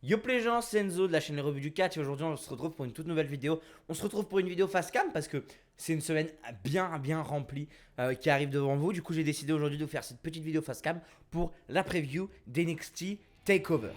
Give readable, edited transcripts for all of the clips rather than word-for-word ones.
Yo les gens, c'est Enzo de la chaîne Les Revues du Catch et aujourd'hui on se retrouve pour une toute nouvelle vidéo. On se retrouve pour une vidéo face cam parce que c'est une semaine bien remplie qui arrive devant vous. Du coup j'ai décidé aujourd'hui de vous faire cette petite vidéo face cam pour la preview d'NXT TakeOver.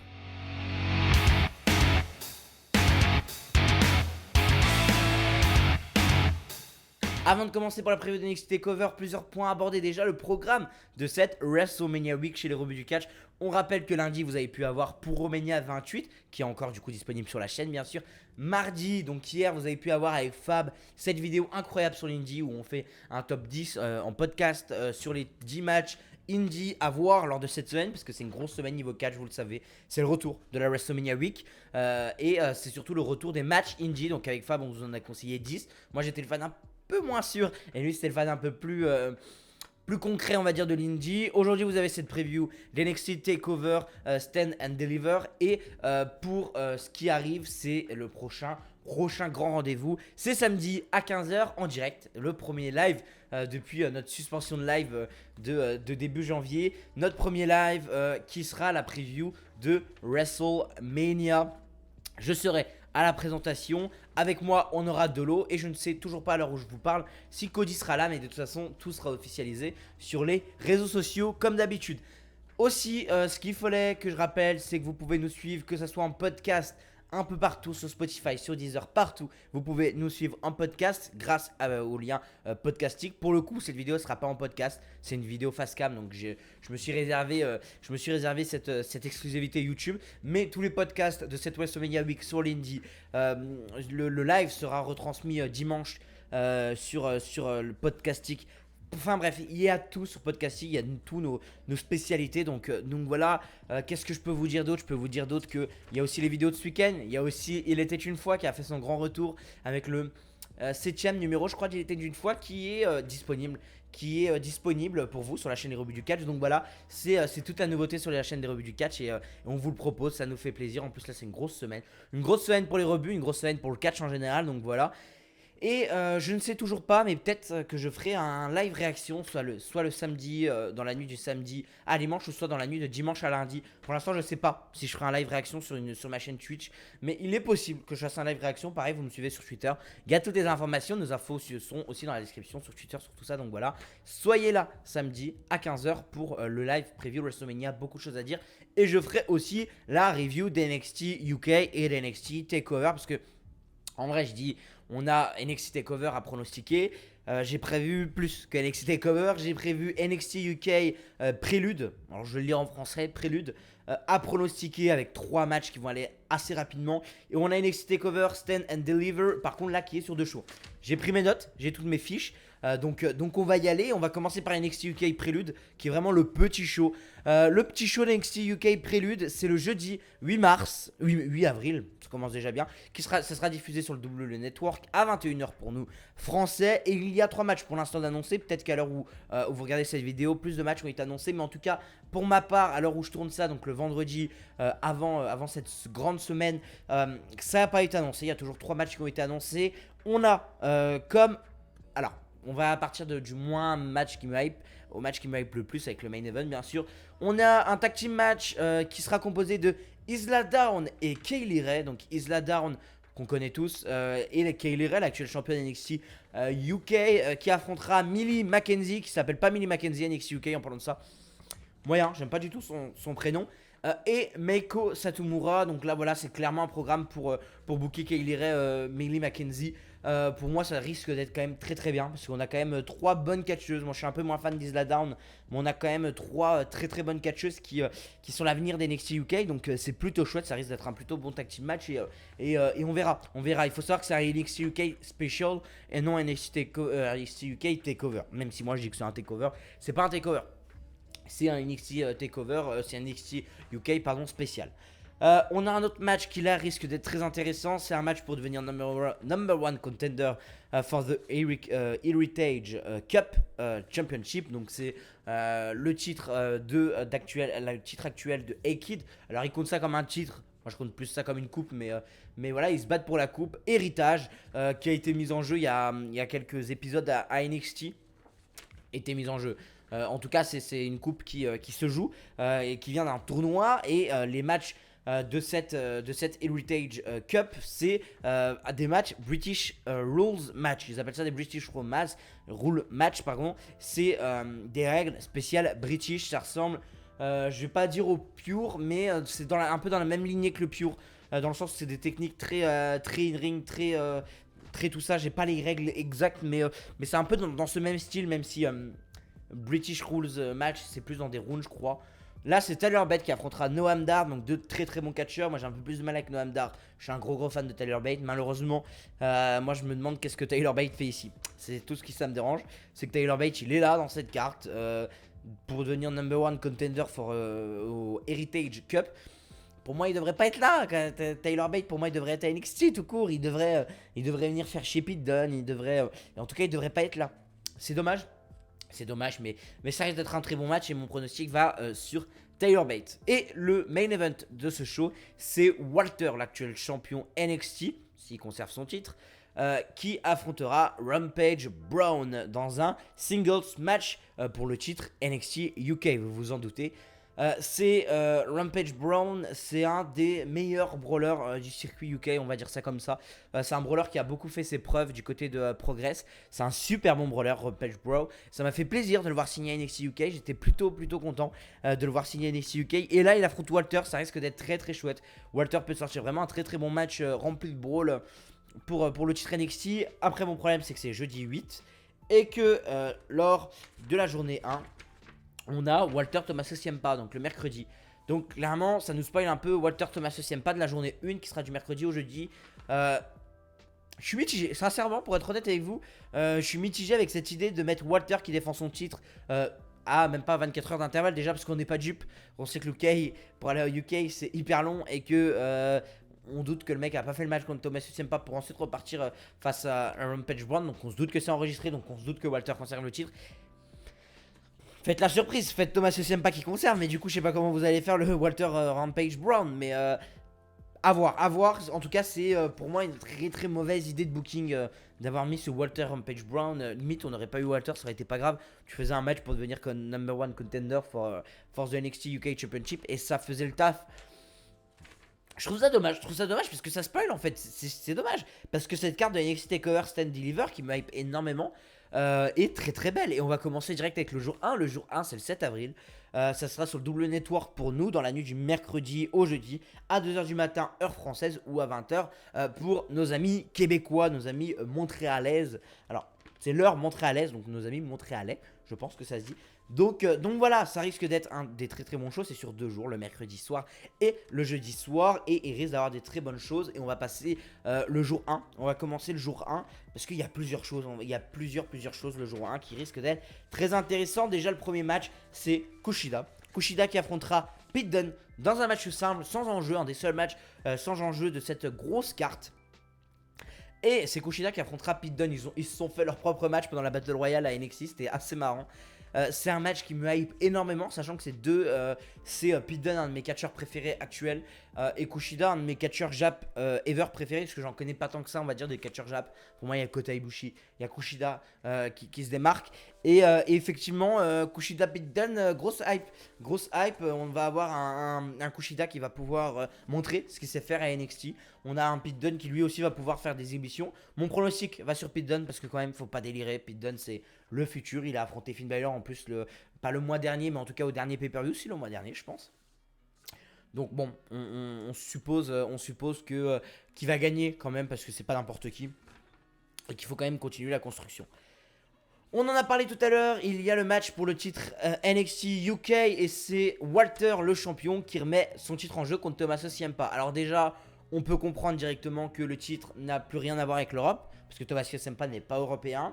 Avant de commencer pour la preview de NXT TakeOver, plusieurs points abordés. Déjà le programme de cette WrestleMania Week chez les Revues du Catch. On rappelle que lundi vous avez pu avoir pour Romania 28 qui est encore du coup disponible sur la chaîne bien sûr. Mardi, donc hier, vous avez pu avoir avec Fab cette vidéo incroyable sur l'Indie où on fait un top 10 en podcast sur les 10 matchs Indie à voir lors de cette semaine, parce que c'est une grosse semaine niveau catch, vous le savez. C'est le retour de la WrestleMania Week et c'est surtout le retour des matchs Indie. Donc avec Fab, on vous en a conseillé 10. Moi j'étais le fan un peu moins sûr et lui c'était le fan un peu plus concret on va dire de l'Indie. Aujourd'hui vous avez cette preview d'NXT TakeOver Stand and Deliver et pour ce qui arrive c'est le prochain grand rendez-vous. C'est samedi à 15h en direct, le premier live depuis notre suspension de live de début janvier. Notre premier live qui sera la preview de WrestleMania. Je serai à la présentation. Avec moi, on aura Dolo et je ne sais toujours pas à l'heure où je vous parle si Cody sera là, mais de toute façon, tout sera officialisé sur les réseaux sociaux comme d'habitude. Aussi, ce qu'il fallait que je rappelle, c'est que vous pouvez nous suivre, que ce soit en podcast un peu partout sur Spotify, sur Deezer, partout. Vous pouvez nous suivre en podcast grâce au lien podcastique. Pour le coup, cette vidéo ne sera pas en podcast, c'est une vidéo face cam, donc je me suis réservé cette exclusivité YouTube. Mais tous les podcasts de cette WrestleMania Week sur l'Indie, le live sera retransmis dimanche sur le podcastique. Enfin bref, il y a tout sur podcasting, il y a tous nos spécialités. Donc voilà, qu'est-ce que je peux vous dire d'autre? Je peux vous dire d'autre qu'il y a aussi les vidéos de ce week-end. Il y a aussi Il était une fois qui a fait son grand retour avec le 7ème numéro, je crois qu'il était une fois, qui est disponible pour vous sur la chaîne des Revues du Catch. Donc voilà, c'est toute la nouveauté sur la chaîne des Revues du Catch et on vous le propose, ça nous fait plaisir. En plus là c'est une grosse semaine pour les revues, une grosse semaine pour le catch en général. Donc voilà. Et je ne sais toujours pas, mais peut-être que je ferai un live réaction, soit le samedi, dans la nuit du samedi à dimanche, ou soit dans la nuit de dimanche à lundi. Pour l'instant, je ne sais pas si je ferai un live réaction sur ma chaîne Twitch, mais il est possible que je fasse un live réaction. Pareil, vous me suivez sur Twitter. Il y a toutes les informations, nos infos sont aussi dans la description sur Twitter, sur tout ça. Donc voilà, soyez là samedi à 15h pour le live preview WrestleMania. Beaucoup de choses à dire. Et je ferai aussi la review d'NXT UK et d'NXT TakeOver, parce que en vrai, je dis, on a NXT TakeOver à pronostiquer. J'ai prévu plus que NXT TakeOver. J'ai prévu NXT UK Prélude. Alors, je vais le lire en français, Prélude. À pronostiquer avec 3 matchs qui vont aller assez rapidement. Et on a NXT TakeOver Stand and Deliver. Par contre, là, qui est sur 2 shows. J'ai pris mes notes, j'ai toutes mes fiches. Donc on va y aller. On va commencer par NXT UK Prélude, qui est vraiment le petit show. Le petit show d'NXT UK Prélude, c'est le jeudi 8 avril, ça commence déjà bien. Ça sera diffusé sur le WWE Network à 21h pour nous français. Et il y a 3 matchs pour l'instant d'annoncer. Peut-être qu'à l'heure où vous regardez cette vidéo, plus de matchs ont été annoncés. Mais en tout cas, pour ma part, à l'heure où je tourne ça, donc le vendredi avant cette grande semaine, ça n'a pas été annoncé. Il y a toujours 3 matchs qui ont été annoncés. On a alors, on va partir du moins match qui me hype au match qui me hype le plus avec le main event bien sûr. On a un tag team match qui sera composé de Isla Dawn et Kaylee Ray. Donc Isla Dawn qu'on connaît tous et Kaylee Ray, l'actuelle championne NXT UK qui affrontera Millie McKenzie, qui s'appelle pas Millie McKenzie NXT UK en parlant de ça. Moyen, j'aime pas du tout son prénom. Et Meiko Satomura. Donc là voilà, c'est clairement un programme pour booker Kaylee Ray, Millie McKenzie. Pour moi ça risque d'être quand même très bien, parce qu'on a quand même 3 bonnes catcheuses. Moi je suis un peu moins fan d'Isla Dawn, mais on a quand même 3 très bonnes catcheuses qui sont l'avenir d'NXT UK. Donc c'est plutôt chouette, ça risque d'être un plutôt bon tag team match et on verra. Il faut savoir que c'est un NXT UK Special et non NXT UK Takeover. Même si moi je dis que c'est un takeover, c'est pas un takeover. C'est un NXT TakeOver, c'est un NXT UK spécial. On a un autre match qui là risque d'être très intéressant. C'est un match pour devenir number one contender for the Heritage Cup Championship. Donc c'est le titre actuel de A-Kid. Alors il compte ça comme un titre. Moi je compte plus ça comme une coupe, mais voilà, ils se battent pour la coupe Héritage qui a été mise en jeu il y a quelques épisodes à NXT. Était mise en jeu. En tout cas, c'est une coupe qui se joue et qui vient d'un tournoi. Et les matchs de cette Heritage Cup, c'est des matchs British Rules Match. Ils appellent ça des British Rule Match, pardon. C'est des règles spéciales British. Ça ressemble, je vais pas dire au Pure, mais c'est un peu dans la même lignée que le Pure. Dans le sens où c'est des techniques très in-ring, très tout ça. J'ai pas les règles exactes, mais c'est un peu dans ce même style, même si British Rules Match, c'est plus dans des rounds, je crois. Là, c'est Tyler Bate qui affrontera Noam Dar, donc deux très très bons catcheurs. Moi, j'ai un peu plus de mal avec Noam Dar. Je suis un gros fan de Tyler Bate. Malheureusement, moi, je me demande qu'est-ce que Tyler Bate fait ici. C'est tout ce qui ça me dérange. C'est que Tyler Bate, il est là dans cette carte pour devenir number one contender au Heritage Cup. Pour moi, il devrait pas être là. Tyler Bate, pour moi, il devrait être à NXT tout court. Il devrait venir faire chez Pete Dunne. En tout cas, il devrait pas être là. C'est dommage. C'est dommage, mais ça risque d'être un très bon match et mon pronostic va sur Tyler Bate. Et le main event de ce show, c'est Walter, l'actuel champion NXT, s'il conserve son titre, qui affrontera Rampage Brown dans un singles match pour le titre NXT UK, vous vous en doutez. Rampage Brown, c'est un des meilleurs brawlers du circuit UK, on va dire ça comme ça. C'est un brawler qui a beaucoup fait ses preuves du côté de Progress. C'est un super bon brawler, Rampage Brown. Ça m'a fait plaisir de le voir signer à NXT UK. J'étais plutôt content de le voir signer à NXT UK. Et là, il affronte Walter, ça risque d'être très très chouette. Walter peut sortir vraiment un très très bon match rempli de brawl pour le titre NXT. Après, mon problème, c'est que c'est jeudi 8 et que lors de la journée 1, on a Walter Tommaso Ciampa, donc le mercredi. Donc clairement, ça nous spoil un peu Walter Tommaso Ciampa de la journée 1 qui sera du mercredi au jeudi. Je suis mitigé, sincèrement, pour être honnête avec vous, je suis mitigé avec cette idée de mettre Walter qui défend son titre à même pas 24 heures d'intervalle, déjà parce qu'on n'est pas dupe. On sait que le UK, pour aller au UK, c'est hyper long et que on doute que le mec a pas fait le match contre Tommaso Ciampa pour ensuite repartir face à Rampage Brown. Donc on se doute que c'est enregistré, donc on se doute que Walter conserve le titre. Faites la surprise, faites Tommaso Ciampa qui conserve, mais du coup je sais pas comment vous allez faire le Walter Rampage Brown, mais à voir. En tout cas c'est pour moi une très très mauvaise idée de booking d'avoir mis ce Walter Rampage Brown. Limite on n'aurait pas eu Walter, ça aurait été pas grave. Tu faisais un match pour devenir number one contender for the NXT UK Championship et ça faisait le taf. Je trouve ça dommage parce que ça spoil en fait, c'est dommage. Parce que cette carte de NXT TakeOver Stand Deliver qui me hype énormément est très très belle. Et on va commencer direct avec le jour 1. Le jour 1 c'est le 7 avril. Ça sera sur le double network pour nous dans la nuit du mercredi au jeudi à 2h du matin heure française ou à 20h pour nos amis québécois, nos amis montréalaises. Alors c'est l'heure montréalaise, donc nos amis montréalais, je pense que ça se dit. Donc voilà, ça risque d'être un des très très bons shows. C'est sur 2 jours, le mercredi soir et le jeudi soir. Et il risque d'avoir des très bonnes choses. Et on va passer le jour 1. On va commencer le jour 1 parce qu'il y a plusieurs choses. Il y a plusieurs choses le jour 1 qui risquent d'être très intéressant. Déjà, le premier match, c'est Kushida. Kushida qui affrontera Pete Dunne dans un match simple, sans enjeu. Un des seuls matchs sans enjeu de cette grosse carte. Et c'est Kushida qui affrontera Pete Dunne. Ils se sont fait leur propre match pendant la Battle Royale à NXT. C'était assez marrant. C'est un match qui me hype énormément, sachant que c'est Pete Dunne, un de mes catcheurs préférés actuels, et Kushida, un de mes catcheurs Jap ever préférés, parce que j'en connais pas tant que ça, on va dire, des catcheurs Jap. Pour moi, il y a Kota Ibushi, il y a Kushida qui se démarque. Et effectivement, Kushida Pete Dunne, grosse hype. On va avoir un Kushida qui va pouvoir montrer ce qu'il sait faire à NXT. On a un Pete Dunne qui lui aussi va pouvoir faire des émissions. Mon pronostic va sur Pete Dunne parce que quand même, faut pas délirer. Pete Dunne, c'est le futur. Il a affronté Finn Balor en plus, pas le mois dernier, mais en tout cas au dernier pay-per-view, si le mois dernier, je pense. Donc bon, on suppose que qu'il va gagner quand même parce que c'est pas n'importe qui et qu'il faut quand même continuer la construction. On en a parlé tout à l'heure, il y a le match pour le titre NXT UK et c'est Walter le champion qui remet son titre en jeu contre Tommaso Ciampa. Alors déjà, on peut comprendre directement que le titre n'a plus rien à voir avec l'Europe parce que Tommaso Ciampa n'est pas européen.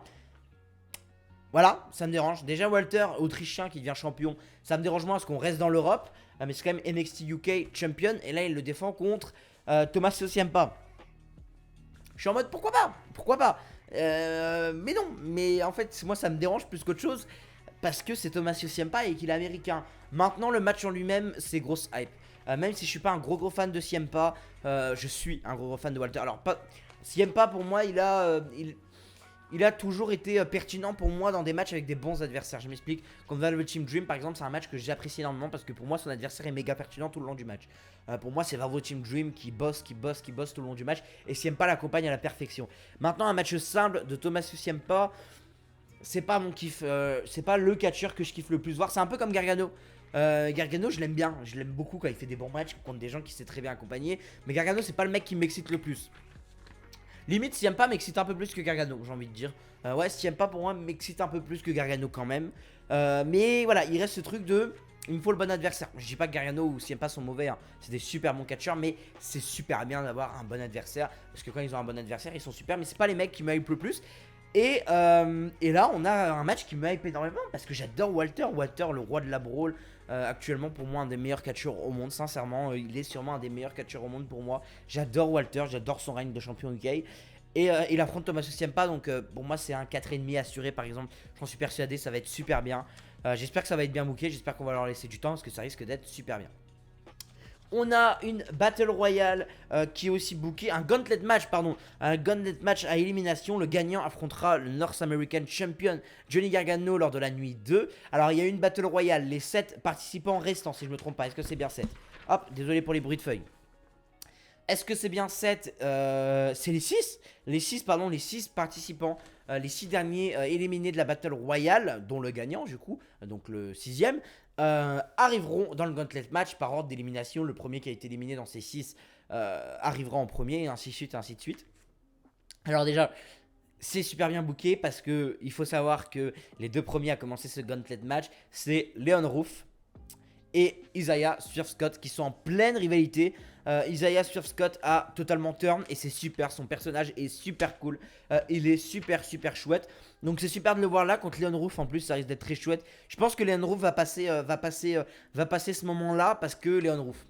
Voilà, ça me dérange. Déjà Walter, autrichien qui devient champion, ça me dérange moins parce qu'on reste dans l'Europe. Mais c'est quand même NXT UK champion et là il le défend contre Tommaso Ciampa. Je suis en mode pourquoi pas. Mais non, mais en fait moi ça me dérange plus qu'autre chose parce que c'est Tommaso Ciampa et qu'il est américain. Maintenant le match en lui-même c'est grosse hype. Même si je suis pas un gros fan de Ciampa, je suis un gros fan de Walter. Alors pas Ciampa pour moi il il a toujours été pertinent pour moi dans des matchs avec des bons adversaires. Je m'explique. Contre Velvet Team Dream, par exemple, c'est un match que j'apprécie énormément parce que pour moi, son adversaire est méga pertinent tout le long du match. Pour moi, c'est Velvet Team Dream qui bosse tout le long du match. Et Ciampa l'accompagne à la perfection. Maintenant, un match simple de Thomas Ciampa, c'est pas mon kiff. C'est pas le catcheur que je kiffe le plus voir. C'est un peu comme Gargano. Gargano, je l'aime bien. Je l'aime beaucoup quand il fait des bons matchs contre des gens qui s'est très bien accompagné. Mais Gargano, c'est pas le mec qui m'excite le plus. Limite, Ciampa m'excite un peu plus que Gargano, j'ai envie de dire. Ouais, Ciampa pour moi m'excite un peu plus que Gargano quand même. Mais voilà, il reste ce truc de. Il me faut le bon adversaire. Je dis pas que Gargano ou Ciampa sont mauvais, hein. C'est des super bons catcheurs, mais c'est super bien d'avoir un bon adversaire. Parce que quand ils ont un bon adversaire, ils sont super. Mais c'est pas les mecs qui me hype le plus. Et là, on a un match qui me hype énormément parce que j'adore Walter. Walter, le roi de la brawl. Actuellement, pour moi, un des meilleurs catcheurs au monde. Sincèrement, il est sûrement un des meilleurs catcheurs au monde pour moi. J'adore Walter, j'adore son règne de champion UK. Et il affronte Thomas Ciampa. Donc, pour moi, c'est un 4,5 assuré, par exemple. J'en suis persuadé, ça va être super bien. J'espère que ça va être bien booké. J'espère qu'on va leur laisser du temps parce que ça risque d'être super bien. On a une Battle Royale qui est aussi bookée, un Gauntlet Match, pardon, un Gauntlet Match à élimination. Le gagnant affrontera le North American Champion Johnny Gargano lors de la nuit 2. Alors il y a une Battle Royale, les 7 participants restants si je me trompe pas, est-ce que c'est bien 7? Hop, désolé pour les bruits de feuilles. Est-ce que c'est bien 7? C'est les 6. Les 6 participants, les 6 derniers éliminés de la Battle Royale, dont le gagnant du coup, donc le 6ème, arriveront dans le Gauntlet Match par ordre d'élimination. Le premier qui a été éliminé dans ces 6 arrivera en premier, et ainsi de suite, ainsi de suite. Alors déjà, c'est super bien booké parce que il faut savoir que les 2 premiers à commencer ce Gauntlet Match, c'est Leon Ruff et Isaiah Swerve Scott qui sont en pleine rivalité. Isaiah Swerve Scott a totalement turn et c'est super, son personnage est super cool. Il est super chouette. Donc c'est super de le voir là contre Leon Ruff. En plus ça risque d'être très chouette. Je pense que Leon Ruff va passer ce moment là parce que Leon Ruff,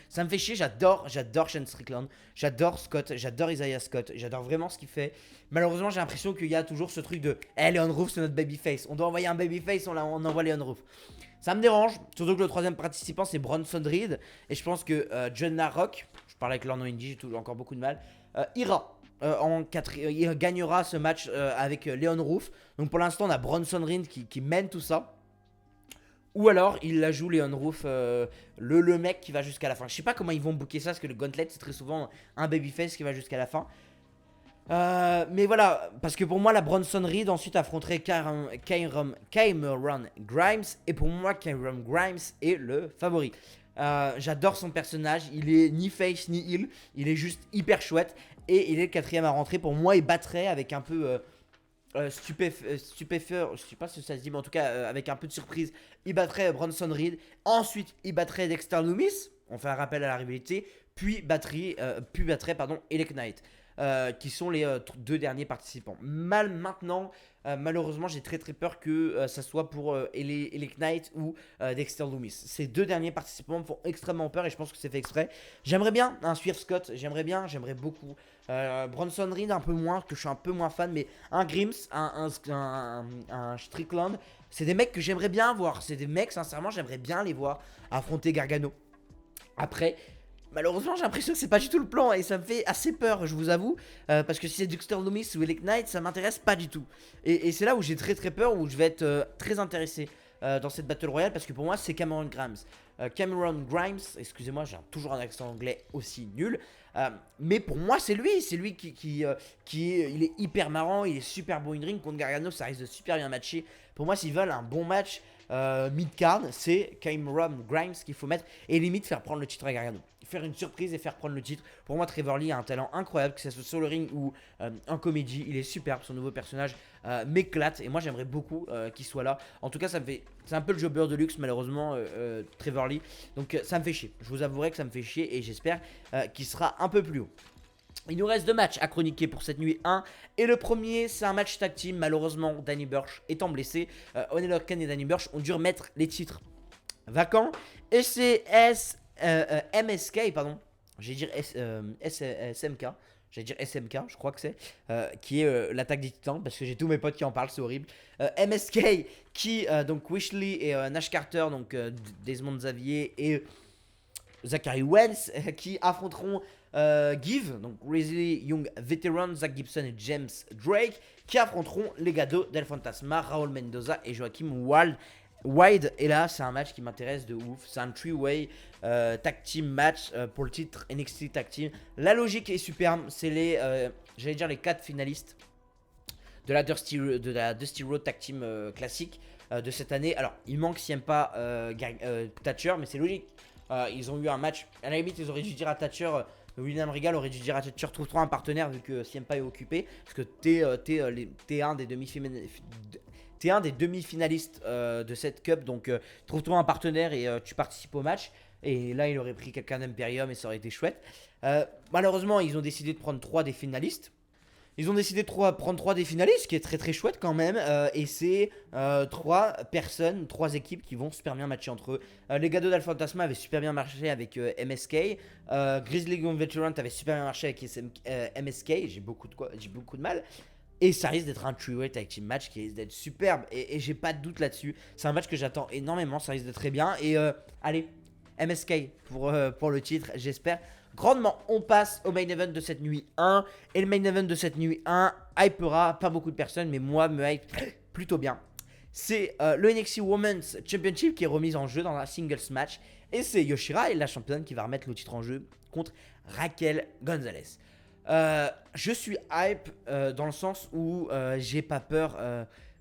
ça me fait chier. J'adore Shane Strickland, j'adore Scott, j'adore Isaiah Scott, j'adore vraiment ce qu'il fait. Malheureusement j'ai l'impression qu'il y a toujours ce truc de Leon Ruff c'est notre babyface, on doit envoyer un babyface, on envoie Leon Ruff. Ça me dérange, surtout que le 3ème participant c'est Bronson Reed. Et je pense que John Narok, je parle avec leur nom indie, j'ai toujours encore beaucoup de mal, ira il gagnera ce match avec Leon Ruff. Donc pour l'instant on a Bronson Reed qui mène tout ça. Ou alors il la joue Leon Ruff, le mec qui va jusqu'à la fin. Je sais pas comment ils vont booker ça parce que le Gauntlet c'est très souvent un babyface qui va jusqu'à la fin. Mais voilà, parce que pour moi la Bronson Reed ensuite affronterait Cameron Grimes. Et pour moi Cameron Grimes est le favori. J'adore son personnage, il est ni face ni heal, il est juste hyper chouette. Et il est le 4ème à rentrer. Pour moi il battrait avec un peu stupéfeur, je sais pas si ça se dit, mais en tout cas avec un peu de surprise, il battrait Bronson Reed. Ensuite il battrait Dexter Lumis, on fait un rappel à la rivalité. Puis battrait Elec Knight. Qui sont les 2 derniers participants. Maintenant, malheureusement, j'ai très peur que ça soit pour Elec Knight ou Dexter Lumis. Ces 2 derniers participants me font extrêmement peur et je pense que c'est fait exprès. J'aimerais bien un Swerve Scott, j'aimerais beaucoup. Bronson Reed un peu moins, que je suis un peu moins fan, mais un Grimes, un Strickland, c'est des mecs que j'aimerais bien voir. C'est des mecs, sincèrement, j'aimerais bien les voir affronter Gargano. Après, malheureusement, j'ai l'impression que c'est pas du tout le plan et ça me fait assez peur, je vous avoue. Parce que si c'est Dexter Lumis ou Elec Knight, ça m'intéresse pas du tout. Et c'est là où j'ai très peur, où je vais être très intéressé dans cette Battle Royale. Parce que pour moi, c'est Cameron Grimes. Excusez-moi, j'ai toujours un accent anglais aussi nul. Mais pour moi, c'est lui qui il est hyper marrant, il est super beau in ring. Contre Gargano, ça risque de super bien matcher. Pour moi, s'ils veulent un bon match mid-card, c'est Cameron Grimes qu'il faut mettre et limite faire prendre le titre à Gargano. Faire une surprise et faire prendre le titre. Pour moi, Trevor Lee a un talent incroyable, que ce soit sur le ring ou en comédie. Il est superbe, son nouveau personnage m'éclate et moi j'aimerais beaucoup qu'il soit là. En tout cas, c'est un peu le jobber de luxe, malheureusement, Trevor Lee. Donc ça me fait chier. Je vous avouerai que ça me fait chier et j'espère qu'il sera un peu plus haut. Il nous reste 2 matchs à chroniquer pour cette nuit 1. Et le premier, c'est un match tag team. Malheureusement, Danny Burch étant blessé, Oney Lorcan et Danny Burch ont dû remettre les titres vacants. Et c'est MSK, pardon. J'allais dire SMK. J'allais dire SMK, je crois que c'est. Qui est l'attaque des titans. Parce que j'ai tous mes potes qui en parlent, c'est horrible. MSK qui, donc Wishley et Nash Carter, donc Desmond Xavier et Zachary Wells qui affronteront Give, donc Grizzly Young Veteran, Zach Gibson et James Drake, qui affronteront Legado del Fantasma, Raúl Mendoza et Joachim Wide. Et là, c'est un match qui m'intéresse de ouf. C'est un 3-way tag team match pour le titre NXT Tag Team. La logique est superbe. C'est j'allais dire les 4 finalistes de la Dusty Road Tag Team classique de cette année. Alors, il manque Ciampa Thatcher, mais c'est logique. Ils ont eu un match. À la limite, ils auraient dû dire à Thatcher. William Regal aurait dû dire à Thatcher, trouve-toi un partenaire vu que Ciampa est occupé. Parce que t'es un des demi-finalistes de cette cup. Donc, trouve-toi un partenaire et tu participes au match. Et là, il aurait pris quelqu'un d'Imperium et ça aurait été chouette. Malheureusement, ils ont décidé de prendre 3 des finalistes. Ils ont décidé de prendre 3 des finalistes, ce qui est très très chouette quand même. Et c'est 3 personnes, 3 équipes qui vont super bien matcher entre eux. Legado del Fantasma avait super bien marché avec MSK. Grizzly Young Veteran avait super bien marché avec MSK. J'ai beaucoup de mal. Et ça risque d'être un three-way tag team match qui risque d'être superbe. Et j'ai pas de doute là-dessus. C'est un match que j'attends énormément. Ça risque d'être très bien. Et allez, MSK pour le titre, j'espère. Grandement, on passe au main event de cette nuit 1. Et le main event de cette nuit 1 hypera pas beaucoup de personnes, mais moi me hype plutôt bien. C'est le NXT Women's Championship qui est remis en jeu dans un singles match. Et c'est Io Shirai, la championne, qui va remettre le titre en jeu contre Raquel Gonzalez. Je suis hype dans le sens où j'ai pas peur.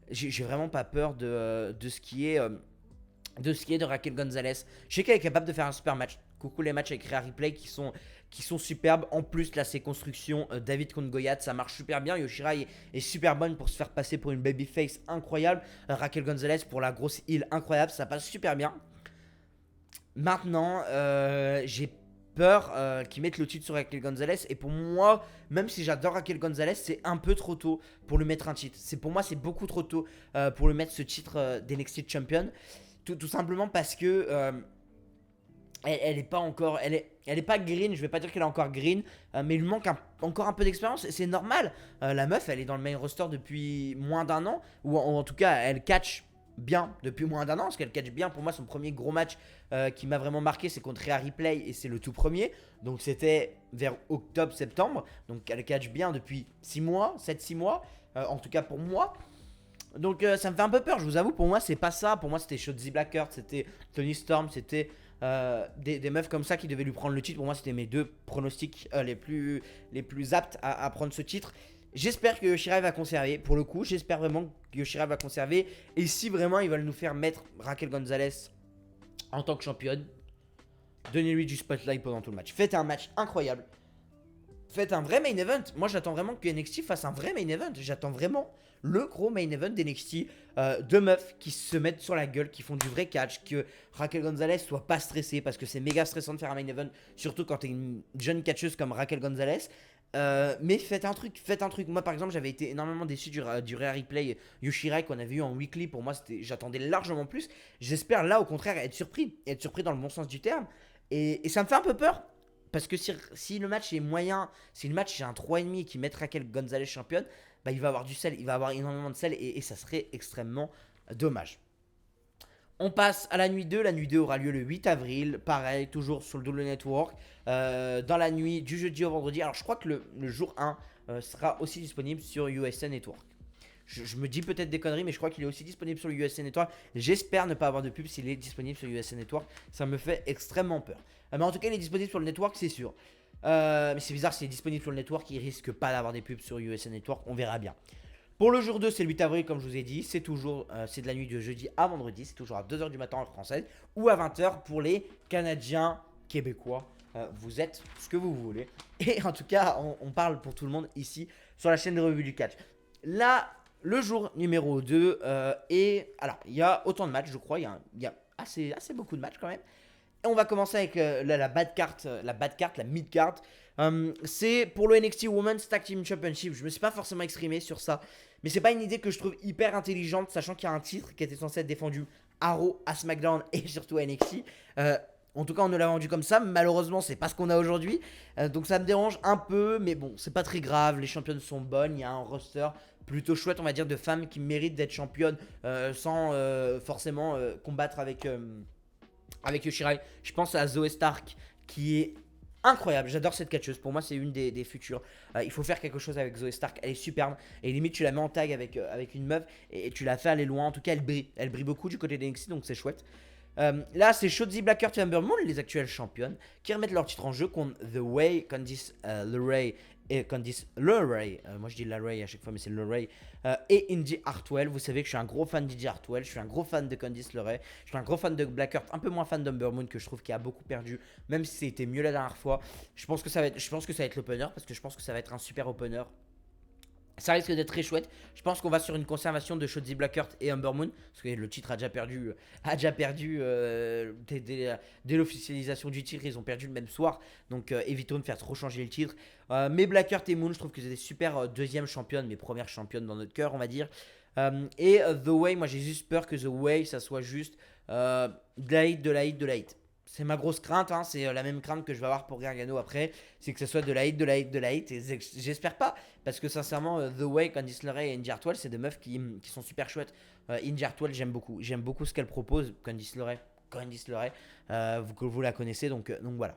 J'ai vraiment pas peur de ce qui est de Raquel Gonzalez. Je sais qu'elle est capable de faire un super match. Coucou les matchs avec Rhea Ripley qui sont superbes. En plus, là, ces constructions David contre Goliath, ça marche super bien. Io Shirai est super bonne pour se faire passer pour une babyface incroyable. Raquel Gonzalez pour la grosse heel incroyable. Ça passe super bien. Maintenant, j'ai peur qu'ils mettent le titre sur Raquel Gonzalez. Et pour moi, même si j'adore Raquel Gonzalez, c'est un peu trop tôt pour lui mettre un titre. Pour moi, c'est beaucoup trop tôt pour lui mettre ce titre d'NXT Champion. Tout simplement parce que elle est pas encore, elle est pas green. Je vais pas dire qu'elle est encore green, mais il lui manque encore un peu d'expérience. C'est normal. La meuf, elle est dans le main roster depuis moins d'un an, ou en tout cas, elle catch bien depuis moins d'un an. Parce qu'elle catch bien. Pour moi, son premier gros match qui m'a vraiment marqué, c'est contre Rhea Ripley et c'est le tout premier. Donc c'était vers octobre-septembre. Donc elle catch bien depuis 6 mois, 7-6 mois, en tout cas pour moi. Donc ça me fait un peu peur, je vous avoue. Pour moi, c'est pas ça. Pour moi, c'était Shotzi Blackheart, c'était Toni Storm, c'était des meufs comme ça qui devaient lui prendre le titre. Pour moi, c'était mes 2 pronostics les plus aptes à prendre ce titre. J'espère que Io Shirai va conserver. Pour le coup, j'espère vraiment que Io Shirai va conserver. Et si vraiment ils veulent nous faire mettre Raquel Gonzalez en tant que championne, donnez-lui du spotlight pendant tout le match. Faites un match incroyable. Faites un vrai main event. Moi, j'attends vraiment que NXT fasse un vrai main event. J'attends vraiment le gros main event d'NXT. 2 meufs qui se mettent sur la gueule, qui font du vrai catch. Que Raquel Gonzalez soit pas stressée, parce que c'est méga stressant de faire un main event, surtout quand t'es une jeune catcheuse comme Raquel Gonzalez. Mais faites un truc. Moi, par exemple, j'avais été énormément déçu du Rhea Ripley Io Shirai qu'on avait eu en weekly. Pour moi, j'attendais largement plus. J'espère là, au contraire, être surpris dans le bon sens du terme. Et ça me fait un peu peur. Parce que si le match est moyen, si le match est un 3,5 et qu'ils mettent Raquel Gonzalez championne, bah il va avoir du sel, il va avoir énormément de sel et ça serait extrêmement dommage. On passe à la nuit 2. La nuit 2 aura lieu le 8 avril. Pareil, toujours sur le Double Network. Dans la nuit du jeudi au vendredi. Alors, je crois que le jour 1 sera aussi disponible sur USA Network. Je me dis peut-être des conneries, mais je crois qu'il est aussi disponible sur le USA Network. J'espère ne pas avoir de pub s'il est disponible sur USA Network. Ça me fait extrêmement peur. Mais en tout cas, il est disponible sur le network, c'est sûr. Mais c'est bizarre, s'il est disponible sur le network, il risque pas d'avoir des pubs sur USA Network. On verra bien. Pour le jour 2, c'est le 8 avril, comme je vous ai dit. C'est de la nuit de jeudi à vendredi. C'est toujours à 2h du matin en française ou à 20h pour les Canadiens québécois. Vous êtes ce que vous voulez. Et en tout cas, on parle pour tout le monde ici sur la chaîne de revue du catch. Là, le jour numéro 2. Et alors, il y a autant de matchs, je crois. Il y a assez beaucoup de matchs quand même. Et on va commencer avec la bad card, la mid card. C'est pour le NXT Women's Tag Team Championship. Je me suis pas forcément exprimé sur ça, mais c'est pas une idée que je trouve hyper intelligente, sachant qu'il y a un titre qui était censé être défendu à Raw, à SmackDown et surtout à NXT. En tout cas, on nous l'a vendu comme ça. Malheureusement, c'est pas ce qu'on a aujourd'hui. Donc ça me dérange un peu, mais bon, c'est pas très grave. Les championnes sont bonnes. Il y a un roster plutôt chouette, on va dire, de femmes qui méritent d'être championnes sans forcément combattre avec Io Shirai. Je pense à Zoe Stark qui est incroyable. J'adore cette catcheuse. Pour moi, c'est une des futures. Il faut faire quelque chose avec Zoe Stark. Elle est superbe. Et limite, tu la mets en tag avec une meuf et tu la fais aller loin. En tout cas, elle brille. Elle brille beaucoup du côté des NXT, donc c'est chouette. Là, c'est Shotzi Blackheart et Ember Moon, les actuelles championnes, qui remettent leur titre en jeu contre The Way, Candice LeRae et Candice LeRae. Moi, je dis LeRae à chaque fois, mais c'est LeRae. Et Indy Hartwell. Vous savez que je suis un gros fan d'Indy Hartwell. Je suis un gros fan de Candice LeRae. Je suis un gros fan de Blackheart, un peu moins fan d'Ember Moon, que je trouve qu'il a beaucoup perdu, même si c'était mieux la dernière fois. Je pense que ça va être l'opener, parce que je pense que ça va être un super opener. Ça risque d'être très chouette. Je pense qu'on va sur une conservation de Shotzi Blackheart et Ember Moon. Parce que le titre dès l'officialisation du titre. Ils ont perdu le même soir. Donc évitons de faire trop changer le titre. Mais Blackheart et Moon, je trouve que c'est des super deuxièmes championnes. Mes premières championnes dans notre cœur, on va dire. The Way, moi j'ai juste peur que The Way, ça soit juste de la hate. C'est ma grosse crainte, hein, c'est la même crainte que je vais avoir pour Gargano après, c'est que ce soit de la hate, et j'espère pas, parce que sincèrement, The Way, Candice LeRae et Indy Hartwell, c'est des meufs qui sont super chouettes. Indy Hartwell, j'aime beaucoup ce qu'elle propose. Candice LeRae, vous la connaissez, donc voilà.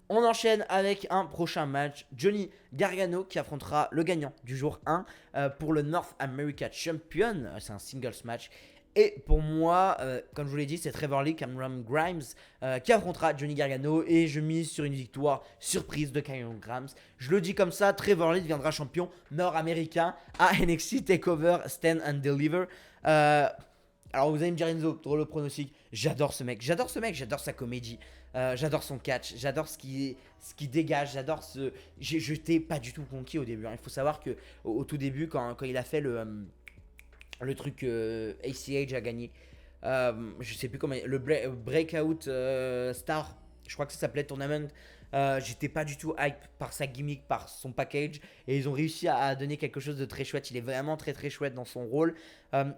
On enchaîne avec un prochain match. Johnny Gargano qui affrontera le gagnant du jour 1 pour le North America Champion. C'est un singles match. Et pour moi, comme je vous l'ai dit, c'est Trevor Lee, Cameron Grimes qui affrontera Johnny Gargano. Et je mise sur une victoire surprise de Cameron Grimes. Je le dis comme ça, Trevor Lee deviendra champion nord-américain à NXT TakeOver Stand and Deliver. Alors vous allez me dire Enzo, drôle le pronostic. J'adore ce mec, j'adore sa comédie. J'adore son catch, j'adore ce qui dégage, j'adore ce... J'étais pas du tout conquis au début, hein. Il faut savoir que au tout début, quand il a fait le truc ACH a gagné, je sais plus comment, le Breakout Star, je crois que ça s'appelait Tournament. J'étais pas du tout hype par sa gimmick, par son package, et ils ont réussi à donner quelque chose de très chouette. Il est vraiment très très chouette dans son rôle,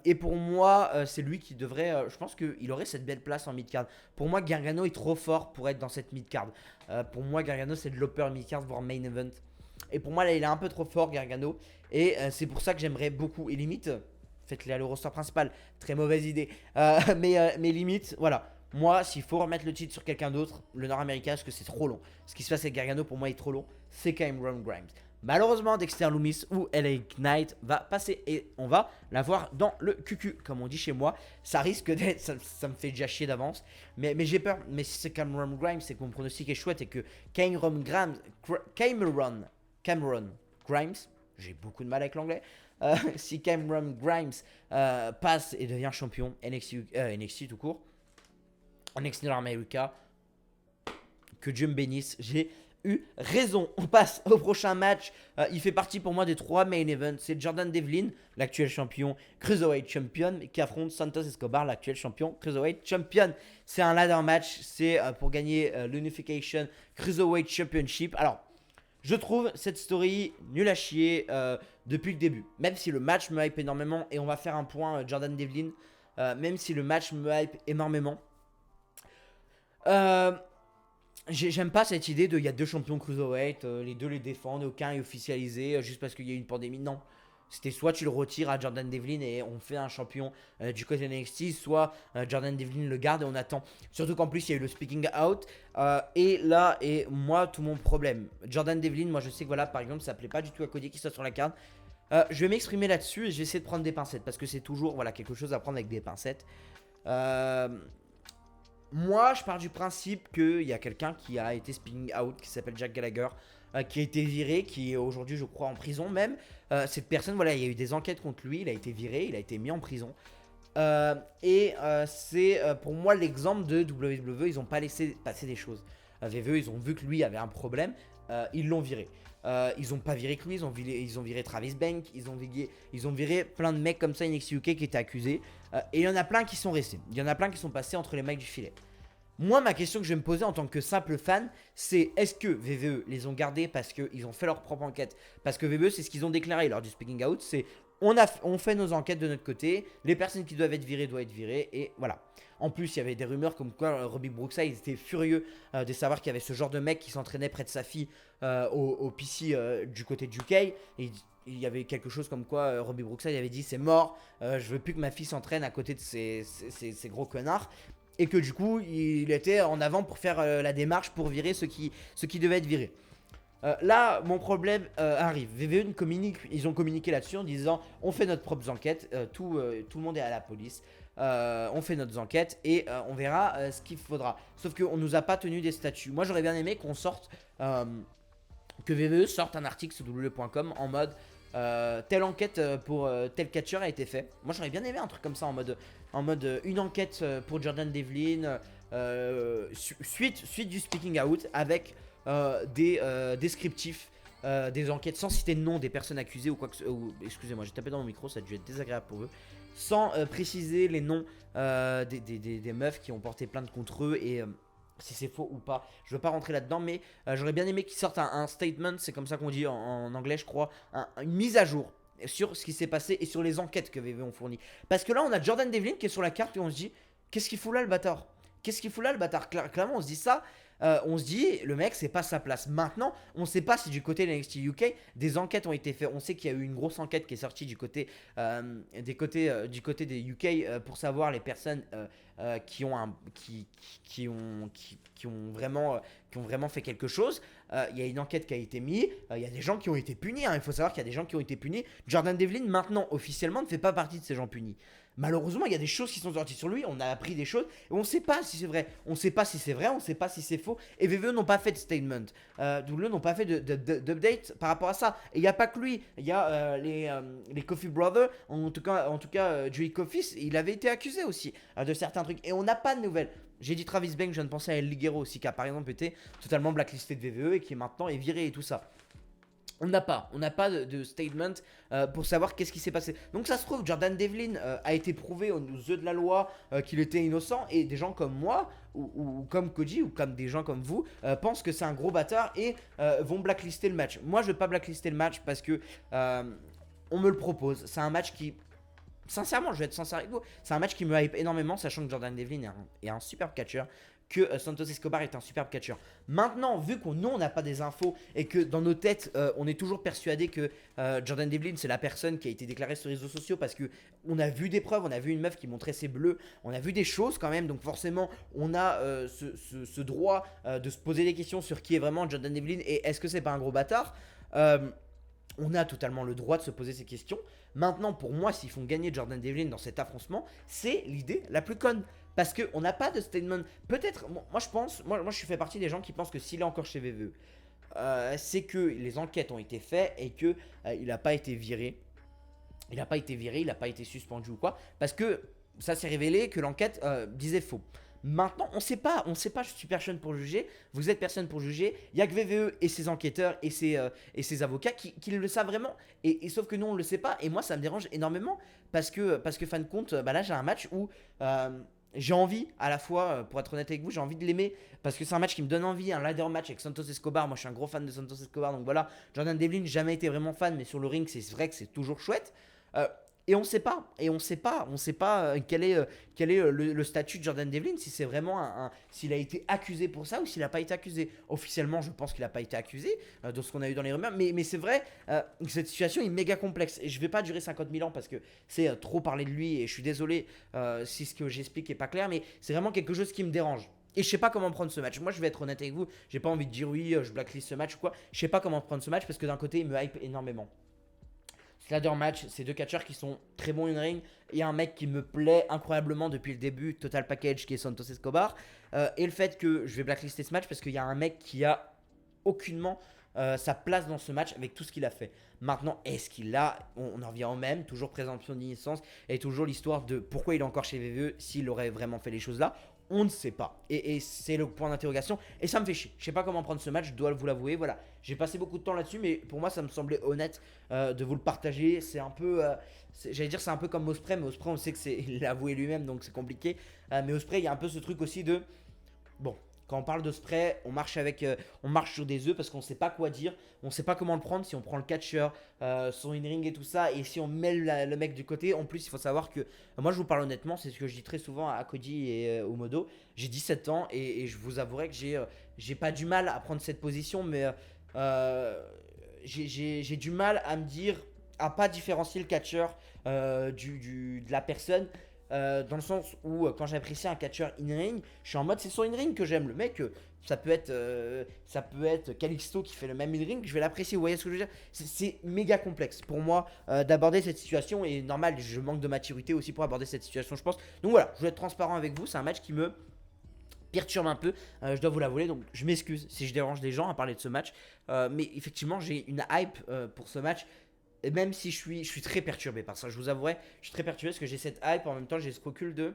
et pour moi c'est lui qui devrait, je pense qu'il aurait cette belle place en mid-card. Pour moi Gargano est trop fort pour être dans cette mid-card. Pour moi Gargano c'est de l'upper mid-card voire main event, et pour moi là il est un peu trop fort Gargano, et c'est pour ça que j'aimerais beaucoup, et limite faites-les à l'Eurostar principal, très mauvaise idée, mais limite voilà. Moi, s'il faut remettre le titre sur quelqu'un d'autre, le Nord-Américain, parce que c'est trop long. Ce qui se passe avec Gargano, pour moi, est trop long. C'est Cameron Grimes. Malheureusement, Dexter Lumis ou LA Knight va passer et on va la voir dans le QQ, comme on dit chez moi. Ça risque d'être, ça me fait déjà chier d'avance, mais j'ai peur. Mais si c'est Cameron Grimes, c'est que mon pronostic est chouette et que Cameron Grimes, j'ai beaucoup de mal avec l'anglais. Si Cameron Grimes passe et devient champion NXT tout court, NXT North America, que Dieu me bénisse, j'ai eu raison. On passe au prochain match. Il fait partie pour moi des 3 main events. C'est Jordan Devlin, l'actuel champion Cruiserweight Champion, qui affronte Santos Escobar, l'actuel champion Cruiserweight Champion. C'est un ladder match. C'est pour gagner l'Unification Cruiserweight Championship. Alors, je trouve cette story nulle à chier depuis le début. Même si le match me hype énormément, et on va faire un point Jordan Devlin, même si le match me hype énormément, j'aime pas cette idée de il y a 2 champions cruiserweight, les deux les défendent, aucun est officialisé juste parce qu'il y a eu une pandémie. Non, c'était soit tu le retires à Jordan Devlin et on fait un champion du côté NXT, soit Jordan Devlin le garde et on attend. Surtout qu'en plus il y a eu le speaking out, et là est moi tout mon problème. Jordan Devlin, moi je sais que voilà par exemple ça plaît pas du tout à Cody qui soit sur la carte. Je vais m'exprimer là-dessus et je vais essayer de prendre des pincettes parce que c'est toujours voilà quelque chose à prendre avec des pincettes. Moi, je pars du principe qu'il y a quelqu'un qui a été spinning out, qui s'appelle Jack Gallagher, qui a été viré, qui est aujourd'hui, je crois, en prison même. Cette personne, voilà, il y a eu des enquêtes contre lui, il a été viré, il a été mis en prison. C'est pour moi l'exemple de WWE, ils n'ont pas laissé passer des choses. WWE, ils ont vu que lui avait un problème, ils l'ont viré. Ils n'ont pas viré que lui, ils ont viré Travis Bank, ils ont viré plein de mecs comme ça NXT UK qui étaient accusés. Et il y en a plein qui sont restés. Il y en a plein qui sont passés entre les mailles du filet. Moi, ma question que je vais me poser en tant que simple fan, c'est est-ce que VVE les ont gardés parce qu'ils ont fait leur propre enquête? Parce que VVE, c'est ce qu'ils ont déclaré lors du speaking out, c'est on fait nos enquêtes de notre côté, les personnes qui doivent être virées doivent être virées, et voilà. En plus, il y avait des rumeurs comme quoi Robbie Brookside était furieux de savoir qu'il y avait ce genre de mec qui s'entraînait près de sa fille au PC du côté du UK. Et il y avait quelque chose comme quoi Robbie Brookside avait dit c'est mort, je veux plus que ma fille s'entraîne à côté de ces gros connards. et que du coup il était en avant pour faire la démarche pour virer ceux qui devaient être virés. Là, mon problème arrive. VVE ils ont communiqué là-dessus en disant on fait notre propre enquête, tout le monde est à la police, on fait nos enquêtes et on verra ce qu'il faudra. Sauf qu'on nous a pas tenu des statuts. Moi, j'aurais bien aimé qu'on sorte, que VVE sorte un article sur www.com en mode telle enquête pour tel catcheur a été fait. Moi, j'aurais bien aimé un truc comme ça en mode une enquête pour Jordan Devlin, suite du speaking out avec des descriptifs, des enquêtes sans citer de nom des personnes accusées ou quoi que ce soit. Excusez-moi, j'ai tapé dans mon micro, ça a dû être désagréable pour eux. Sans préciser les noms des meufs qui ont porté plainte contre eux et si c'est faux ou pas. Je veux pas rentrer là-dedans, mais j'aurais bien aimé qu'ils sortent un statement, c'est comme ça qu'on dit en anglais, je crois, une mise à jour sur ce qui s'est passé et sur les enquêtes que VV ont fournies. Parce que là, on a Jordan Devlin qui est sur la carte et on se dit, qu'est-ce qu'il fout là le bâtard? Qu'est-ce qu'il fout là le bâtard? Clairement, on se dit ça. On se dit, le mec, c'est pas sa place. Maintenant, on sait pas si du côté de NXT UK, des enquêtes ont été faites. On sait qu'il y a eu une grosse enquête qui est sortie du côté des UK pour savoir les personnes qui ont vraiment fait quelque chose. Il y a une enquête qui a été mise. Il y a des gens qui ont été punis. Il faut savoir qu'il y a des gens qui ont été punis. Jordan Devlin, maintenant, officiellement, ne fait pas partie de ces gens punis. Malheureusement, il y a des choses qui sont sorties sur lui. On a appris des choses et on ne sait pas si c'est vrai. On ne sait pas si c'est vrai, on ne sait pas si c'est faux. Et VVE n'ont pas fait de statement. WWE n'ont pas fait d'update par rapport à ça. Et il n'y a pas que lui. Il y a les Coffee Brothers. En tout cas Joey Coffey, il avait été accusé aussi de certains trucs. Et on n'a pas de nouvelles. J'ai dit Travis Banks, je viens de penser à El Ligero aussi, qui a par exemple été totalement blacklisté de VVE et qui maintenant est viré et tout ça. On n'a pas de statement pour savoir qu'est-ce qui s'est passé. Donc ça se trouve, Jordan Devlin a été prouvé aux yeux de la loi qu'il était innocent. Et des gens comme moi, ou comme Koji, ou comme des gens comme vous, pensent que c'est un gros bâtard et vont blacklister le match. Moi, je ne vais pas blacklister le match parce que on me le propose. C'est un match qui... Sincèrement, je vais être sincère avec vous, c'est un match qui me hype énormément, sachant que Jordan Devlin est un superbe catcheur, que Santos Escobar est un superbe catcheur. Maintenant, vu qu'on n'a pas des infos et que dans nos têtes, on est toujours persuadé que Jordan Devlin, c'est la personne qui a été déclarée sur les réseaux sociaux parce que on a vu des preuves, on a vu une meuf qui montrait ses bleus, on a vu des choses quand même, donc forcément, on a ce droit de se poser des questions sur qui est vraiment Jordan Devlin et est-ce que c'est pas un gros bâtard. On a totalement le droit de se poser ces questions. Maintenant, pour moi, s'ils font gagner Jordan Devlin dans cet affrontement, c'est l'idée la plus conne. Parce qu'on n'a pas de statement. Peut-être, moi je pense, moi je fais partie des gens qui pensent que s'il est encore chez VVE, c'est que les enquêtes ont été faites et que il n'a pas été viré. Il n'a pas été viré, il n'a pas été suspendu ou quoi. Parce que ça s'est révélé que l'enquête disait faux. Maintenant, on sait pas, je suis personne pour juger, vous êtes personne pour juger, il n'y a que VVE et ses enquêteurs et ses avocats qui le savent vraiment, et sauf que nous on ne le sait pas, et moi ça me dérange énormément, parce que fin de compte, là j'ai un match où j'ai envie, à la fois, pour être honnête avec vous, j'ai envie de l'aimer, parce que c'est un match qui me donne envie, un ladder match avec Santos Escobar, moi je suis un gros fan de Santos Escobar, donc voilà, Jordan Devlin, jamais été vraiment fan, mais sur le ring c'est vrai que c'est toujours chouette. Et on sait pas quel est le statut de Jordan Devlin, si c'est vraiment s'il a été accusé pour ça ou s'il n'a pas été accusé. Officiellement, je pense qu'il n'a pas été accusé de ce qu'on a eu dans les rumeurs, mais c'est vrai que cette situation est méga complexe et je vais pas durer 50 000 ans parce que c'est trop parler de lui et je suis désolé si ce que j'explique est pas clair, mais c'est vraiment quelque chose qui me dérange. Et je sais pas comment prendre ce match. Moi, je vais être honnête avec vous. J'ai pas envie de dire oui, je blacklist ce match ou quoi. Je sais pas comment prendre ce match parce que d'un côté, il me hype énormément. Ladder match, c'est deux catcheurs qui sont très bons in ring. Il y a un mec qui me plaît incroyablement depuis le début, Total Package, qui est Santos Escobar. Et le fait que je vais blacklister ce match parce qu'il y a un mec qui a aucunement sa place dans ce match avec tout ce qu'il a fait. Maintenant, est-ce qu'il a, on en revient au même, toujours présomption d'innocence et toujours l'histoire de pourquoi il est encore chez VVE s'il aurait vraiment fait les choses là. On ne sait pas. Et c'est le point d'interrogation. Et ça me fait chier. Je sais pas comment prendre ce match, je dois vous l'avouer. Voilà. J'ai passé beaucoup de temps là-dessus, mais pour moi, ça me semblait honnête de vous le partager. C'est un peu. J'allais dire, c'est un peu comme Ospreay, mais Ospreay, on sait que c'est. Il l'a avoué lui-même, donc c'est compliqué. Mais Ospreay, il y a un peu ce truc aussi de. Bon. Quand on parle de spray, on marche sur des œufs parce qu'on ne sait pas quoi dire, on ne sait pas comment le prendre si on prend le catcher, son in-ring et tout ça, et si on met le mec du côté. En plus, il faut savoir que, moi je vous parle honnêtement, c'est ce que je dis très souvent à Cody et au Modo. J'ai 17 ans et je vous avouerai que j'ai pas du mal à prendre cette position, mais j'ai du mal à me dire, à pas différencier le catcher de la personne. dans le sens où quand j'apprécie un catcheur in-ring, je suis en mode c'est son in-ring que j'aime. Le mec, ça peut être Calixto qui fait le même in-ring, je vais l'apprécier. Vous voyez ce que je veux dire? C'est méga complexe pour moi d'aborder cette situation et normal, je manque de maturité aussi pour aborder cette situation, je pense. Donc voilà, je vais être transparent avec vous. C'est un match qui me perturbe un peu, je dois vous l'avouer, donc je m'excuse si je dérange des gens à parler de ce match, mais effectivement j'ai une hype pour ce match, et même si je suis très perturbé par ça, je vous avouerai, je suis très perturbé parce que j'ai cette hype, en même temps j'ai ce recul de,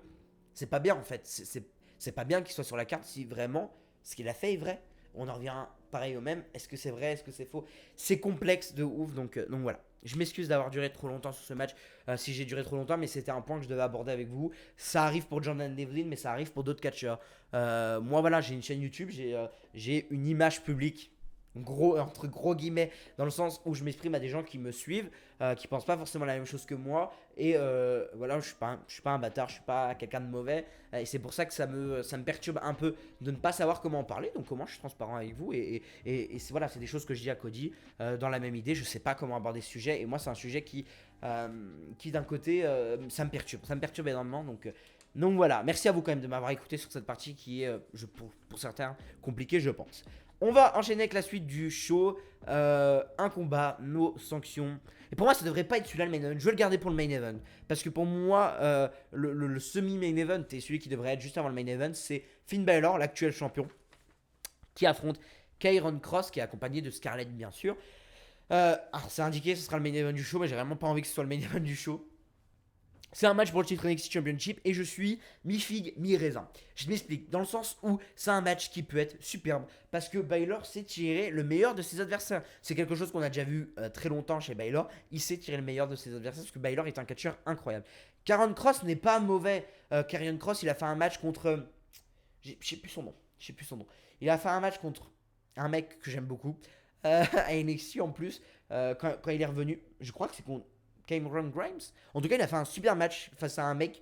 c'est pas bien en fait, c'est pas bien qu'il soit sur la carte si vraiment ce qu'il a fait est vrai, on en revient pareil au même, est-ce que c'est vrai, est-ce que c'est faux, c'est complexe de ouf, donc voilà. Je m'excuse d'avoir duré trop longtemps sur ce match, si j'ai duré trop longtemps, mais c'était un point que je devais aborder avec vous. Ça arrive pour Jordan Devlin, mais ça arrive pour d'autres catcheurs. Moi, voilà, j'ai une chaîne YouTube, j'ai une image publique, gros, entre gros guillemets, dans le sens où je m'exprime à des gens qui me suivent, qui pensent pas forcément la même chose que moi. Et voilà, je suis pas un bâtard, je suis pas quelqu'un de mauvais. Et c'est pour ça que ça me perturbe un peu de ne pas savoir comment en parler. Donc, comment je suis transparent avec vous. Et voilà, c'est des choses que je dis à Cody dans la même idée. Je sais pas comment aborder ce sujet. Et moi, c'est un sujet qui d'un côté, ça me perturbe. Ça me perturbe énormément. Donc voilà, merci à vous quand même de m'avoir écouté sur cette partie qui est, pour certains, compliquée, je pense. On va enchaîner avec la suite du show. Un combat, nos sanctions. Et pour moi, ça devrait pas être celui-là le main event. Je vais le garder pour le main event. Parce que pour moi, le semi-main event et celui qui devrait être juste avant le main event, c'est Finn Balor, l'actuel champion, qui affronte Kairon Cross, qui est accompagné de Scarlett, bien sûr. Alors, c'est indiqué, ce sera le main event du show, mais j'ai vraiment pas envie que ce soit le main event du show. C'est un match pour le titre NXT Championship et je suis mi-figue, mi-raisin. Je m'explique, dans le sens où c'est un match qui peut être superbe parce que Baylor sait tirer le meilleur de ses adversaires. C'est quelque chose qu'on a déjà vu très longtemps chez Baylor. Il sait tirer le meilleur de ses adversaires parce que Baylor est un catcheur incroyable. Karrion Cross n'est pas mauvais. Karrion Cross, il a fait un match contre. Je sais plus son nom. Je sais plus son nom. Il a fait un match contre un mec que j'aime beaucoup à NXT en plus quand il est revenu. Je crois que c'est contre Cameron Grimes. En tout cas, il a fait un super match face à un mec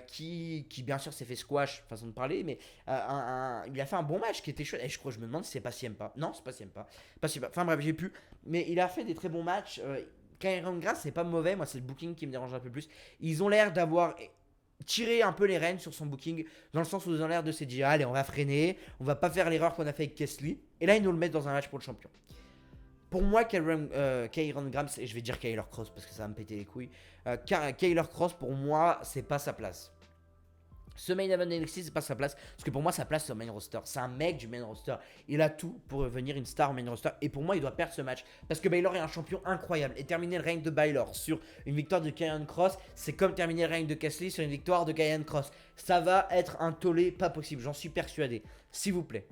qui bien sûr s'est fait squash, façon de parler, mais il a fait un bon match qui était chouette. Et je crois, je me demande si c'est pas Ciampa. Non, c'est pas Ciampa. Pas Ciampa. Enfin bref, j'ai pu. Mais il a fait des très bons matchs. Cameron Grimes, c'est pas mauvais. Moi, c'est le booking qui me dérange un peu plus. Ils ont l'air d'avoir tiré un peu les rênes sur son booking, dans le sens où ils ont l'air de se dire allez, on va freiner, on va pas faire l'erreur qu'on a fait avec Kesley. Et là, ils nous le mettent dans un match pour le champion. Pour moi, Kairon Grimes, et je vais dire Kyler Cross parce que ça va me péter les couilles. Kyler Cross, pour moi, c'est pas sa place. Ce main event NXT, c'est pas sa place. Parce que pour moi, sa place, c'est au main roster. C'est un mec du main roster. Il a tout pour devenir une star au main roster. Et pour moi, il doit perdre ce match. Parce que Baylor est un champion incroyable. Et terminer le règne de Baylor sur une victoire de Karrion Cross, c'est comme terminer le règne de Kesley sur une victoire de Karrion Cross. Ça va être un tollé pas possible. J'en suis persuadé. S'il vous plaît,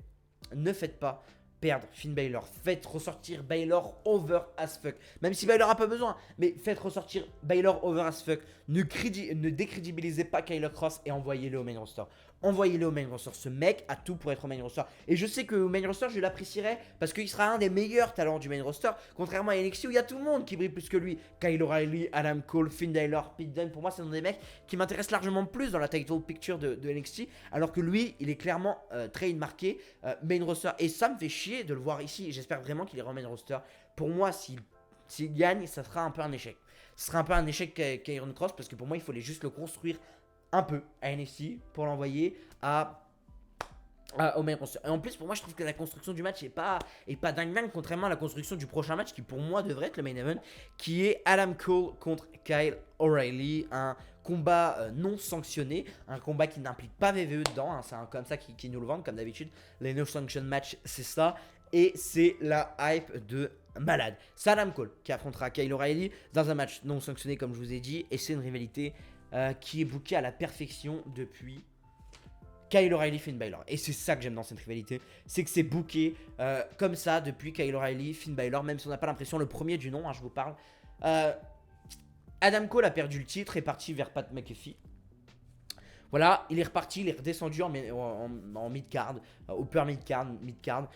ne faites pas perdre Finn Balor. Faites ressortir Baylor over as fuck. Même si Baylor a pas besoin, mais faites ressortir Baylor over as fuck. Ne décrédibilisez pas Kyler Cross et envoyez-le au main roster. Envoyez-le au main roster. Ce mec a tout pour être au main roster. Et je sais que au main roster, je l'apprécierais parce qu'il sera un des meilleurs talents du main roster. Contrairement à NXT où il y a tout le monde qui brille plus que lui. Kyle O'Reilly, Adam Cole, Finn Balor, Pete Dunne. Pour moi, c'est des mecs qui m'intéressent largement plus dans la title picture de NXT. Alors que lui, il est clairement très marqué main roster. Et ça me fait chier de le voir ici. J'espère vraiment qu'il ira au main roster. Pour moi, s'il gagne, ça sera un peu un échec. Ce sera un peu un échec Kairon Cross parce que pour moi, il fallait juste le construire un peu à NXT pour l'envoyer au main roster. Et en plus, pour moi, je trouve que la construction du match est pas dingue, contrairement à la construction du prochain match qui, pour moi, devrait être le main event, qui est Adam Cole contre Kyle O'Reilly. Un combat non sanctionné, un combat qui n'implique pas VVE dedans. Hein, c'est comme ça qu'ils nous le vendent, comme d'habitude. Les no sanction match, c'est ça. Et c'est la hype de malade. C'est Adam Cole qui affrontera Kyle O'Reilly dans un match non sanctionné, comme je vous ai dit. Et c'est une rivalité qui est bookée à la perfection depuis Kyle O'Reilly, Finn Balor. Et c'est ça que j'aime dans cette rivalité. C'est que c'est booké comme ça depuis Kyle O'Reilly, Finn Balor. Même si on n'a pas l'impression, le premier du nom, hein, je vous parle. Adam Cole a perdu le titre, est parti vers Pat McAfee. Voilà, il est reparti, il est redescendu en mid-card, upper mid-card,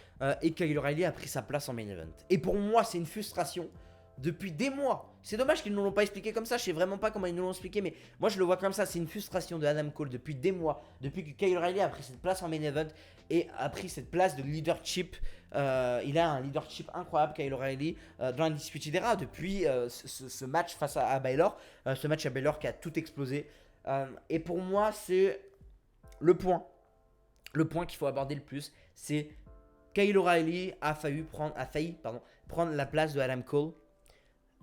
et Kyle O'Reilly a pris sa place en main event. Et pour moi, c'est une frustration depuis des mois. C'est dommage qu'ils ne nous l'ont pas expliqué comme ça, je sais vraiment pas comment ils nous l'ont expliqué, mais moi je le vois comme ça, c'est une frustration de Adam Cole depuis des mois, depuis que Kyle O'Reilly a pris cette place en main event et a pris cette place de leadership. Il a un leadership incroyable, Kyle O'Reilly, dans la Undisputed Era depuis ce match face à Baylor, ce match à Baylor qui a tout explosé. Et pour moi, c'est le point. Le point qu'il faut aborder le plus, c'est Kyle O'Reilly a failli prendre la place de Adam Cole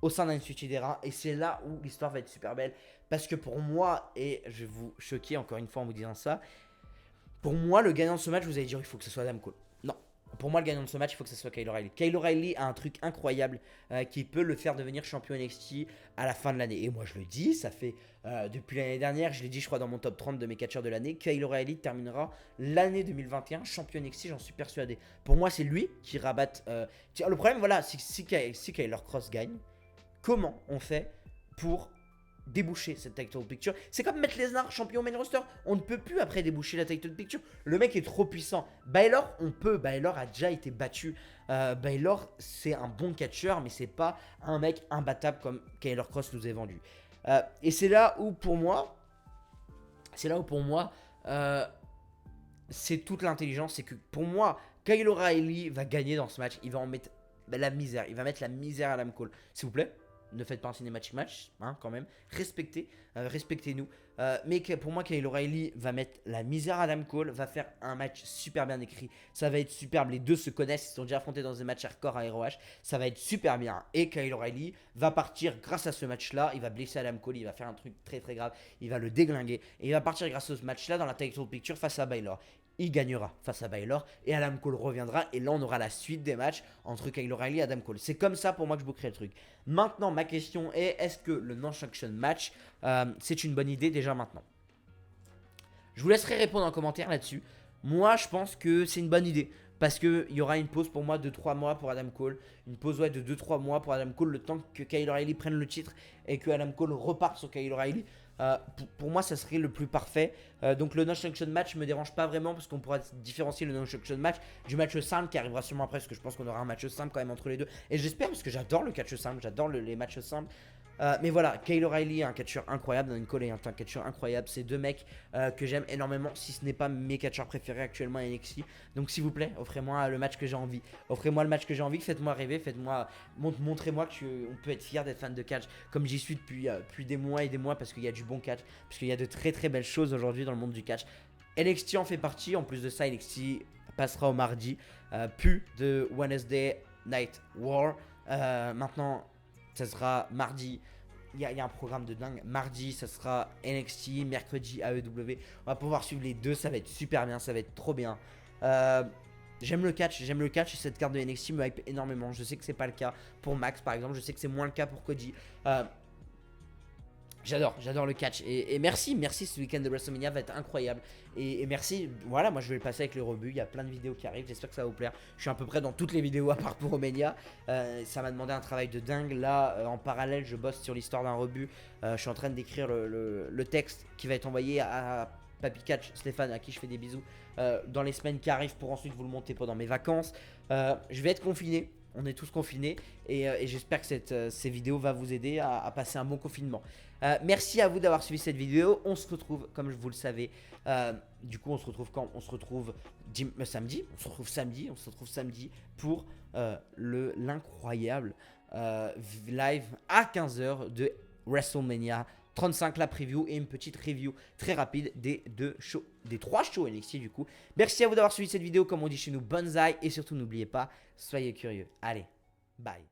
au sein d'Undisputed Era. Et c'est là où l'histoire va être super belle. Parce que pour moi, et je vais vous choquer encore une fois en vous disant ça, pour moi, le gagnant de ce match, vous allez dire il faut que ce soit Adam Cole. Non. Pour moi, le gagnant de ce match, il faut que ce soit Kyle O'Reilly. Kyle O'Reilly a un truc incroyable qui peut le faire devenir champion NXT à la fin de l'année. Et moi, je le dis, ça fait depuis l'année dernière, je l'ai dit, je crois, dans mon top 30 de mes catcheurs de l'année, Kyle O'Reilly terminera l'année 2021 champion NXT, j'en suis persuadé. Pour moi, c'est lui qui rabatte. Le problème, voilà, si Kyle Cross gagne, comment on fait pour déboucher cette title picture? C'est comme mettre Lesnar champion main roster. On ne peut plus après déboucher la title picture. Le mec est trop puissant. Baylor, on peut. Baylor a déjà été battu. Baylor, c'est un bon catcheur, mais c'est pas un mec imbattable comme Kyle Cross nous est vendu. Et c'est là où pour moi, c'est toute l'intelligence. C'est que pour moi, Kyle O'Reilly va gagner dans ce match. Il va en mettre la misère. Il va mettre la misère à Adam Cole. S'il vous plaît, ne faites pas un cinématique match, hein, quand même. Respectez-nous. Mais pour moi, Kyle O'Reilly va mettre la misère à Adam Cole, va faire un match super bien écrit. Ça va être superbe. Les deux se connaissent, ils se sont déjà affrontés dans des matchs hardcore à ROH. Ça va être super bien. Et Kyle O'Reilly va partir grâce à ce match-là. Il va blesser Adam Cole, il va faire un truc très très grave. Il va le déglinguer. Et il va partir grâce à ce match-là dans la title picture face à Baylor. Il gagnera face à Baylor et Adam Cole reviendra. Et là, on aura la suite des matchs entre Kyle O'Reilly et Adam Cole. C'est comme ça pour moi que je bookerai le truc. Maintenant, ma question est, est-ce que le non-sanction match, c'est une bonne idée déjà maintenant? Je vous laisserai répondre en commentaire là-dessus. Moi, je pense que c'est une bonne idée. Parce qu'il y aura une pause pour moi de 3 mois pour Adam Cole. Une pause de 2-3 mois pour Adam Cole. Le temps que Kyle O'Reilly prenne le titre et que Adam Cole reparte sur Kyle O'Reilly. Pour moi, ça serait le plus parfait. Donc le no-sanction match me dérange pas vraiment parce qu'on pourra différencier le no-sanction match du match simple qui arrivera sûrement après parce que je pense qu'on aura un match simple quand même entre les deux. Et j'espère parce que j'adore le catch simple, j'adore les matchs simples. Mais voilà, Kyle O'Reilly est un catcheur incroyable, Dan Cole est un catcheur incroyable. C'est deux mecs que j'aime énormément, si ce n'est pas mes catcheurs préférés actuellement à NXT. Donc s'il vous plaît, offrez-moi le match que j'ai envie. Offrez-moi le match que j'ai envie, faites-moi rêver, montrez-moi qu'on peut être fier d'être fan de catch comme j'y suis depuis des mois et des mois parce qu'il y a du bon catch, parce qu'il y a de très très belles choses aujourd'hui dans le monde du catch. NXT en fait partie, en plus de ça, NXT passera au mardi, plus de Wednesday Night War. Maintenant, ça sera mardi. Il y a un programme de dingue. Mardi, ça sera NXT. Mercredi, AEW. On va pouvoir suivre les deux. Ça va être super bien. Ça va être trop bien. J'aime le catch. Et cette carte de NXT me hype énormément. Je sais que c'est pas le cas pour Max, par exemple. Je sais que c'est moins le cas pour Cody. J'adore le catch et merci ce week-end de WrestleMania va être incroyable et merci, voilà, moi je vais le passer avec le rebut, il y a plein de vidéos qui arrivent, j'espère que ça va vous plaire, je suis à peu près dans toutes les vidéos à part pour Romania, ça m'a demandé un travail de dingue, là en parallèle je bosse sur l'histoire d'un rebut, je suis en train d'écrire le texte qui va être envoyé à Papy Catch, Stéphane, à qui je fais des bisous, dans les semaines qui arrivent pour ensuite vous le monter pendant mes vacances, je vais être confiné. On est tous confinés et j'espère que ces vidéos vont vous aider à passer un bon confinement. Merci à vous d'avoir suivi cette vidéo. On se retrouve, comme vous le savez, du coup on se retrouve quand? On se retrouve samedi. On se retrouve samedi pour l'incroyable live à 15h de WrestleMania 35, la preview et une petite review très rapide des 3 shows NXT du coup. Merci à vous d'avoir suivi cette vidéo, comme on dit chez nous, bonsaï, et surtout n'oubliez pas, soyez curieux. Allez, bye.